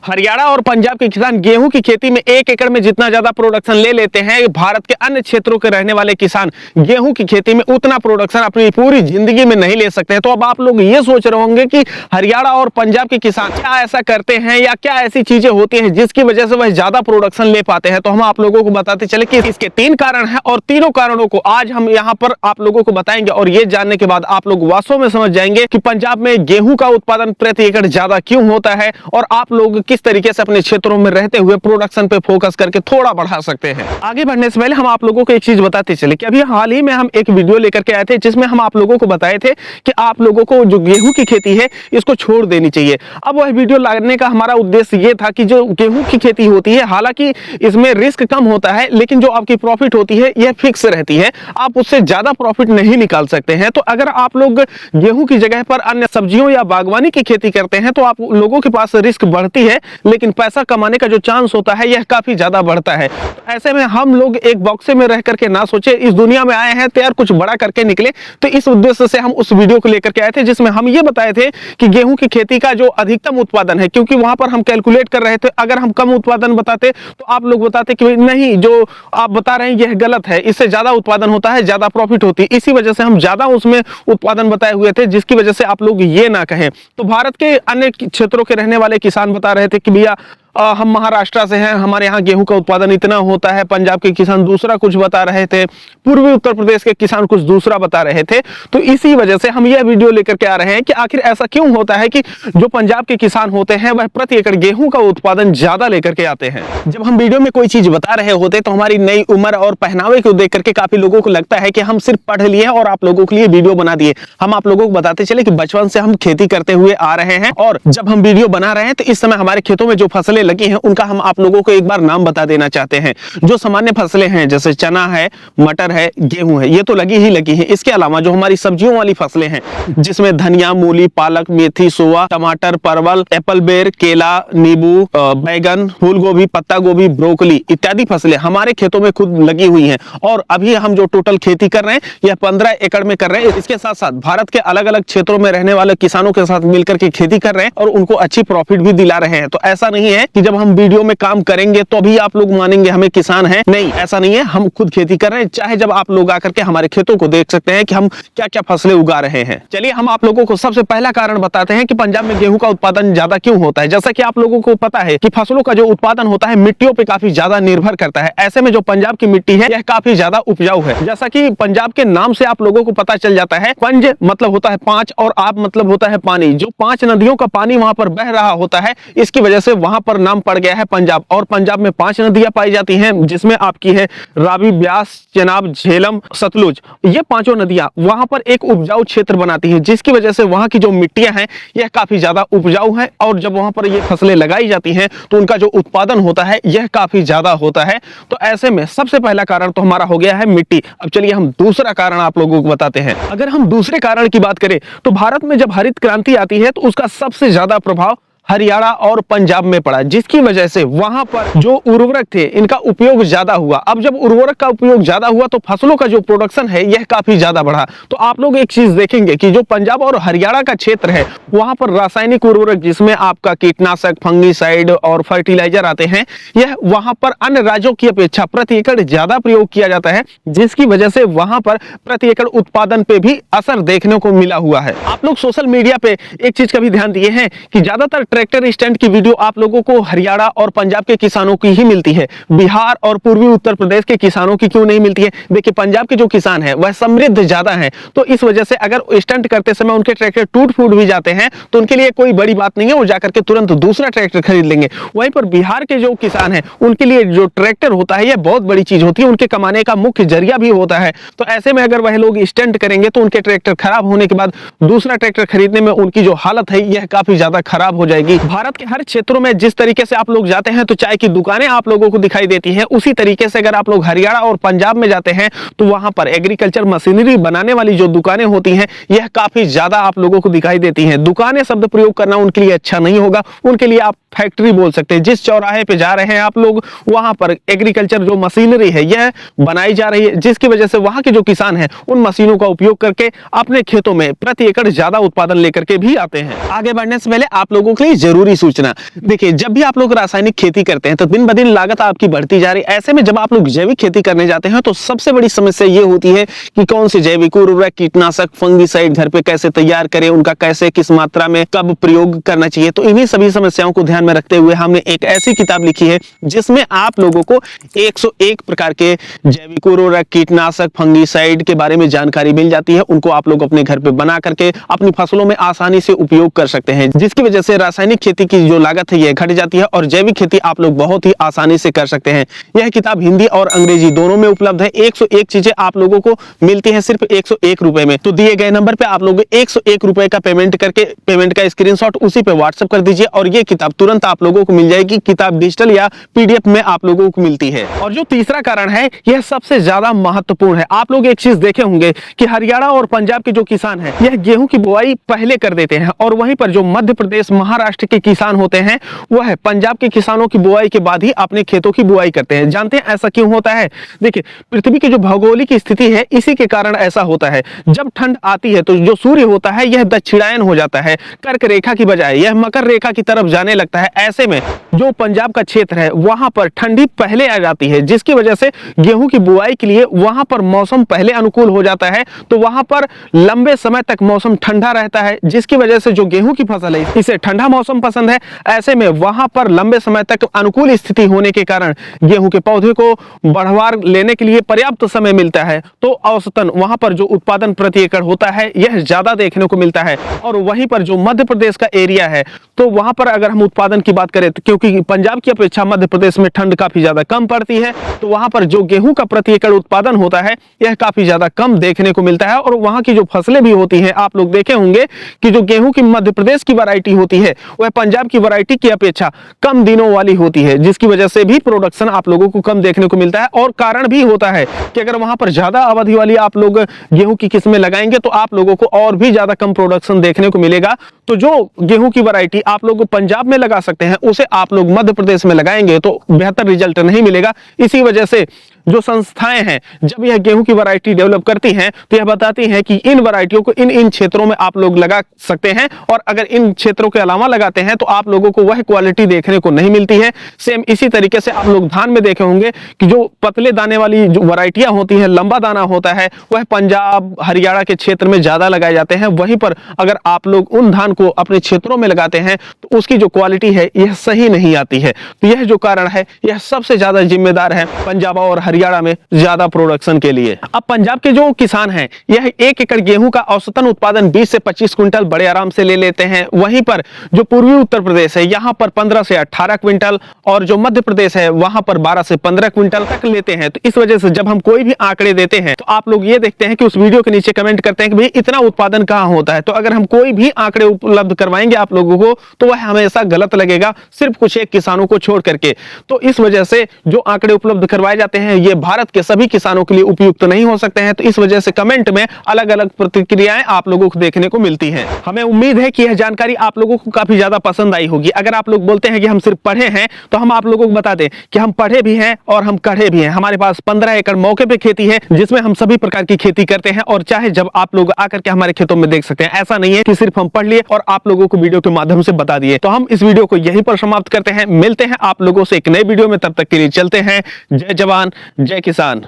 हरियाणा और पंजाब के किसान गेहूं की खेती में 1 एकड़ में जितना ज्यादा प्रोडक्शन ले लेते हैं, भारत के अन्य क्षेत्रों के रहने वाले किसान गेहूं की खेती में उतना प्रोडक्शन अपनी पूरी जिंदगी में नहीं ले सकते हैं। तो अब आप लोग ये सोच रहे होंगे कि हरियाणा और पंजाब के किसान क्या ऐसा करते हैं या क्या ऐसी चीजें होती हैं जिसकी वजह से वह ज्यादा प्रोडक्शन ले पाते हैं। तो हम आप लोगों को बताते चले कि इसके 3 कारण हैं और तीनों कारणों को आज हम यहाँ पर आप लोगों को बताएंगे। और ये जानने के बाद आप लोग वास्तव में समझ जाएंगे कि पंजाब में गेहूं का उत्पादन प्रति एकड़ ज्यादा क्यों होता है और आप लोग किस तरीके से अपने क्षेत्रों में रहते हुए प्रोडक्शन पे फोकस करके थोड़ा बढ़ा सकते हैं। आगे बढ़ने से पहले हम आप लोगों को एक चीज बताते चले कि अभी हाल ही में हम एक वीडियो लेकर के आए थे जिसमें हम आप लोगों को बताए थे कि आप लोगों को जो गेहूं की खेती है इसको छोड़ देनी चाहिए। अब वह वीडियो लाने का हमारा उद्देश्य ये था कि जो गेहूं की खेती होती है, हालांकि इसमें रिस्क कम होता है लेकिन जो आपकी प्रॉफिट होती है यह फिक्स रहती है, आप उससे ज्यादा प्रॉफिट नहीं निकाल सकते हैं। तो अगर आप लोग गेहूं की जगह पर अन्य सब्जियों या बागवानी की खेती करते हैं तो आप लोगों के पास रिस्क बढ़ती है लेकिन पैसा कमाने का जो चांस होता है यह काफी ज्यादा बढ़ता है। तो ऐसे में हम लोग एक बॉक्स में रह करके ना सोचे, इस दुनिया में आए हैं तो यार कुछ बड़ा करके निकले। तो इस उद्देश्य से हम उस वीडियो को लेकर के आए थे जिसमें हम ये बताए थे कि गेहूं की खेती का जो अधिकतम उत्पादन है, क्योंकि वहां पर हम कैलकुलेट कर रहे थे, अगर हम कम उत्पादन बताते तो आप लोग बताते कि नहीं जो आप बता रहे हैं यह गलत है, इससे ज्यादा उत्पादन होता है, ज्यादा प्रॉफिट होती है। इसी वजह से हम ज्यादा उसमें उत्पादन बताए हुए थे जिसकी वजह से आप लोग ये ना कहें। तो भारत के अन्य क्षेत्रों के रहने वाले किसान बता रहे थे कि भैया हम महाराष्ट्र से हैं, हमारे यहाँ गेहूं का उत्पादन इतना होता है। पंजाब के किसान दूसरा कुछ बता रहे थे, पूर्वी उत्तर प्रदेश के किसान कुछ दूसरा बता रहे थे। तो इसी वजह से हम यह वीडियो लेकर के आ रहे हैं कि आखिर ऐसा क्यों होता है कि जो पंजाब के किसान होते हैं वह प्रति एकड़ गेहूं का उत्पादन ज्यादा लेकर के आते हैं। जब हम वीडियो में कोई चीज बता रहे होते तो हमारी नई उम्र और पहनावे को देख करके काफी लोगों को लगता है कि हम सिर्फ पढ़ लिए और आप लोगों के लिए वीडियो बना दिए। हम आप लोगों को बताते चले कि बचपन से हम खेती करते हुए आ रहे हैं और जब हम वीडियो बना रहे हैं तो इस समय हमारे खेतों में जो फसलें लगी हैं उनका हम आप लोगों को एक बार नाम बता देना चाहते हैं। जो सामान्य फसलें हैं जैसे चना है, मटर है, गेहूं है, ये तो लगी ही लगी हैं। इसके अलावा जो हमारी सब्जियों वाली फसलें हैं जिसमें धनिया, मूली, पालक, मेथी, सोया, टमाटर, परवल, एप्पल बेर, केला, नींबू, बैगन, फूल गोभी, पत्ता गोभी, ब्रोकली इत्यादि फसलें हमारे खेतों में खुद लगी हुई हैं। और अभी हम जो टोटल खेती कर रहे हैं यह 15 एकड़ में कर रहे हैं। इसके साथ साथ भारत के अलग अलग क्षेत्रों में रहने वाले किसानों के साथ मिलकर के खेती कर रहे हैं और उनको अच्छी प्रॉफिट भी दिला रहे हैं। तो ऐसा नहीं है कि जब हम वीडियो में काम करेंगे तो भी आप लोग मानेंगे हमें किसान है, नहीं ऐसा नहीं है। हम खुद खेती कर रहे हैं, चाहे जब आप लोग आकर के हमारे खेतों को देख सकते हैं कि हम क्या क्या फसलें उगा रहे हैं। चलिए हम आप लोगों को सबसे पहला कारण बताते हैं कि पंजाब में गेहूं का उत्पादन ज्यादा क्यों होता है। जैसा कि आप लोगों को पता है कि फसलों का जो उत्पादन होता है मिट्टियों पे काफी ज्यादा निर्भर करता है। ऐसे में जो पंजाब की मिट्टी है यह काफी ज्यादा उपजाऊ है। जैसा कि पंजाब के नाम से आप लोगों को पता चल जाता है, पंज मतलब होता है 5 और आप मतलब होता है पानी। जो 5 नदियों का पानी वहां पर बह रहा होता है इसकी वजह से वहां पर नाम पड़ गया है पंजाब। और पंजाब में 5 नदियां पाई जाती हैं जिसमें आपकी है रावी, ब्यास, चेनाब, झेलम, सतलुज। ये 5 नदियां वहां पर एक उपजाऊ क्षेत्र बनाती हैं जिसकी वजह से वहां की जो मिट्टियां हैं यह काफी ज्यादा उपजाऊ हैं और जब वहां पर ये फसलें लगाई जाती हैं तो उनका जो उत्पादन होता है यह काफी ज्यादा होता है। तो ऐसे में सबसे पहला कारण तो हमारा हो गया है मिट्टी। अब चलिए हम दूसरा कारण आप लोगों को बताते हैं। अगर हम दूसरे कारण की बात करें तो भारत में जब हरित क्रांति आती है तो उसका सबसे ज्यादा प्रभाव हरियाणा और पंजाब में पड़ा, जिसकी वजह से वहां पर जो उर्वरक थे इनका उपयोग ज्यादा हुआ। अब जब उर्वरक का उपयोग ज्यादा हुआ तो फसलों का जो प्रोडक्शन है यह काफी ज्यादा बढ़ा। तो आप लोग एक चीज देखेंगे कि जो पंजाब और हरियाणा का क्षेत्र है वहां पर रासायनिक उर्वरक जिसमें आपका कीटनाशक, फंगीसाइड और फर्टिलाइजर आते हैं, यह वहां पर अन्य राज्यों की अपेक्षा प्रति एकड़ ज्यादा प्रयोग किया जाता है, जिसकी वजह से वहां पर प्रति एकड़ उत्पादन पे भी असर देखने को मिला हुआ है। आप लोग सोशल मीडिया पे एक चीज का भी ध्यान दिए हैं कि ज्यादातर ट्रैक्टर स्टैंड की वीडियो आप लोगों को हरियाणा और पंजाब के किसानों की ही मिलती है, बिहार और पूर्वी उत्तर प्रदेश के किसानों की क्यों नहीं मिलती है। देखिए पंजाब के जो किसान हैं वह समृद्ध ज्यादा हैं, तो इस वजह से अगर स्टंट करते समय उनके ट्रैक्टर टूट फूट भी जाते हैं तो उनके लिए कोई बड़ी बात नहीं है, वो जाकर के तुरंत दूसरा ट्रैक्टर खरीद लेंगे। वहीं पर बिहार के जो किसान हैं उनके लिए जो ट्रैक्टर होता है यह बहुत बड़ी चीज होती है, उनके कमाने का मुख्य जरिया भी होता है। तो ऐसे में अगर वह लोग स्टंट करेंगे तो उनके ट्रैक्टर खराब होने के बाद दूसरा ट्रैक्टर खरीदने में उनकी जो हालत है यह काफी ज्यादा खराब हो जाएगी। भारत के हर क्षेत्रों में जिस तरीके से आप लोग जाते हैं तो चाय की दुकानें आप लोगों को दिखाई देती हैं, उसी तरीके से अगर आप लोग हरियाणा और पंजाब में जाते हैं तो वहां पर एग्रीकल्चर मशीनरी बनाने वाली जो दुकानें होती हैं यह काफी ज्यादा आप लोगों को दिखाई देती हैं। दुकानें शब्द प्रयोग करना उनके लिए अच्छा नहीं होगा, उनके लिए आप फैक्ट्री बोल सकते हैं। जिस चौराहे पे जा रहे हैं आप लोग वहां पर एग्रीकल्चर जो मशीनरी है यह बनाई जा रही है, जिसकी वजह से वहां के जो किसान हैं उन मशीनों का उपयोग करके अपने खेतों में प्रति एकड़ ज्यादा उत्पादन लेकर के भी आते हैं। आगे बढ़ने से पहले आप लोगों के लिए नई जरूरी सूचना। देखिए, जब भी आप लोग रासायनिक खेती करते हैं तो दिन ब दिन लागत आपकी बढ़ती जा रही है। ऐसे में जब आप लोग जैविक खेती करने जाते हैं तो सबसे बड़ी समस्या ये होती है कि कौन से जैविक उर्वरक, कीटनाशक, फंगिसाइड घर पे कैसे तैयार करें, उनका कैसे किस मात्रा में कब प्रयोग करना चाहिए। तो इन्हीं सभी समस्याओं को ध्यान में रखते हुए हमने एक ऐसी किताब लिखी है जिसमें आप लोगों को 101 प्रकार के जैविक उर्वरक, कीटनाशक, फंगिसाइड के बारे में जानकारी मिल जाती है। उनको आप लोग अपने घर पे बना करके अपनी फसलों में आसानी से उपयोग कर सकते हैं, जिसकी वजह से रासायनिक खेती की जो लागत है ये घट जाती है और जैविक खेती आप लोग बहुत ही आसानी से कर सकते हैं। यह किताब हिंदी और अंग्रेजी दोनों में उपलब्ध है। 101 चीजें आप लोगों को मिलती हैं सिर्फ 101 रुपए में। तो दिए गए नंबर पे आप लोग 101 रुपए का पेमेंट करके पेमेंट का स्क्रीनशॉट उसी पे व्हाट्सएप कर दीजिए और ये किताब तुरंत आप लोगों को मिल जाएगी। किताब डिजिटल या पीडीएफ में आप लोगों को मिलती है। और जो तीसरा कारण है यह सबसे ज्यादा महत्वपूर्ण है। आप लोग एक चीज देखे होंगे कि हरियाणा और पंजाब के जो किसान हैं यह गेहूं की बुआई पहले कर देते हैं और वहीं पर जो मध्य प्रदेश, महाराष्ट्र के किसान होते हैं वह पंजाब के किसानों की बुआई के बाद ही अपने खेतों की बुआई करते हैं। जानते हैं ऐसा क्यों होता है? देखिए, पृथ्वी की जो भौगोलिक स्थिति है इसी के कारण ऐसा होता है। जब ठंड आती है तो जो सूर्य होता है यह दक्षिणायन हो जाता है, कर्क रेखा की बजाय यह मकर रेखा की तरफ जाने लगता है। ऐसे में जो पंजाब का क्षेत्र है वहां पर ठंडी पहले आ जाती है, जिसकी वजह से गेहूं की बुआई के लिए वहां पर मौसम पहले अनुकूल हो जाता है। तो वहां पर लंबे समय तक मौसम ठंडा रहता है, जिसकी वजह से जो गेहूं की फसल है इसे ठंडा मौसम पसंद है। ऐसे में वहां पर लंबे समय तक अनुकूल स्थिति होने के कारण गेहूं के पौधे को बढ़वार लेने के लिए पर्याप्त समय मिलता है। तो औसतन वहां पर जो उत्पादन प्रति एकड़ होता है यह ज्यादा देखने को मिलता है। और वहीं पर जो मध्य प्रदेश का एरिया है तो वहां पर अगर हम उत्पादन की बात करें तो क्योंकि पंजाब की अपेक्षा मध्य प्रदेश में ठंड काफी ज्यादा कम पड़ती है, तो वहां पर जो गेहूं का प्रति एकड़ उत्पादन होता है यह काफी ज्यादा कम देखने को मिलता है। और वहां की जो फसलें भी होती हैं, आप लोग देखे होंगे कि जो गेहूं की मध्य प्रदेश की वैरायटी होती है वह पंजाब की वैरायटी की अपेक्षा कम दिनों वाली होती है, जिसकी वजह से भी प्रोडक्शन आप लोगों को कम देखने को मिलता है। और कारण भी होता है कि अगर वहां पर ज्यादा अवधि वाली आप लोग गेहूं की किस्में लगाएंगे तो आप लोगों को और भी ज्यादा कम प्रोडक्शन देखने को मिलेगा। तो जो गेहूं की वैरायटी आप लोग पंजाब में लगा सकते हैं उसे आप लोग मध्य प्रदेश में लगाएंगे तो बेहतर रिजल्ट नहीं मिलेगा। इसी वजह से जो संस्थाएं हैं जब यह गेहूं की वैरायटी डेवलप करती हैं तो यह बताती हैं कि इन वैरायटियों को इन क्षेत्रों में आप लोग लगा सकते हैं और अगर इन क्षेत्रों के अलावा लगाते हैं तो आप लोगों को वह क्वालिटी देखने को नहीं मिलती है। सेम इसी तरीके से आप लोग धान में देखे होंगे कि जो पतले दाने वाली जो वैरायटियां होती हैं, लंबा दाना होता है, वह पंजाब, हरियाणा के क्षेत्र में ज्यादा लगाए जाते हैं। वहीं पर अगर आप लोग उन धान को अपने क्षेत्रों में लगाते हैं तो उसकी जो क्वालिटी है यह सही नहीं आती है। तो यह जो कारण है यह सबसे ज्यादा जिम्मेदार है पंजाब और हरियाणा में ज्यादा प्रोडक्शन के लिए। अब पंजाब के जो किसान हैं यह 1 एकड़ गेहूं का औसतन उत्पादन 20 से 25 क्विंटल बड़े आराम से ले लेते हैं। वहीं पर जो पूर्वी उत्तर प्रदेश है यहां पर 15 से 18 क्विंटल और जो मध्य प्रदेश है वहां पर 12 से 15 क्विंटल तक लेते हैं। तो इस वजह से जब हम कोई भी आंकड़े देते हैं तो आप लोग ये देखते हैं कि उस वीडियो के नीचे कमेंट करते हैं कि भाई इतना उत्पादन कहां होता है। तो अगर हम कोई भी आंकड़े उपलब्ध करवाएंगे आप लोगों को तो वह हमेशा गलत लगेगा, सिर्फ कुछ एक किसानों को छोड़ करके। तो इस वजह से जो आंकड़े उपलब्ध करवाए जाते हैं ये भारत के सभी किसानों के लिए उपयुक्त नहीं हो सकते हैं। तो इस वजह से कमेंट में अलग अलग प्रतिक्रियाएं आप लोगों को देखने को मिलती हैं। हमें उम्मीद है कि यह जानकारी आप लोगों को काफी ज्यादा पसंद आई होगी। अगर आप लोग बोलते हैं कि हम सिर्फ पढ़े हैं तो हम आप लोगों को बता दें कि हम पढ़े भी हैं और हम कढ़े भी हैं। हमारे पास 15 एकड़ मौके पे खेती है जिसमें हम सभी प्रकार की खेती करते हैं और चाहे जब आप लोग आकर के हमारे खेतों में देख सकते हैं। ऐसा नहीं है कि सिर्फ हम पढ़ लिए और आप लोगों को वीडियो के माध्यम से बता दिए। तो हम इस वीडियो को यहीं पर समाप्त करते हैं। मिलते हैं आप लोगों से एक नए वीडियो में, तब तक के लिए चलते हैं। जय जवान जय किसान।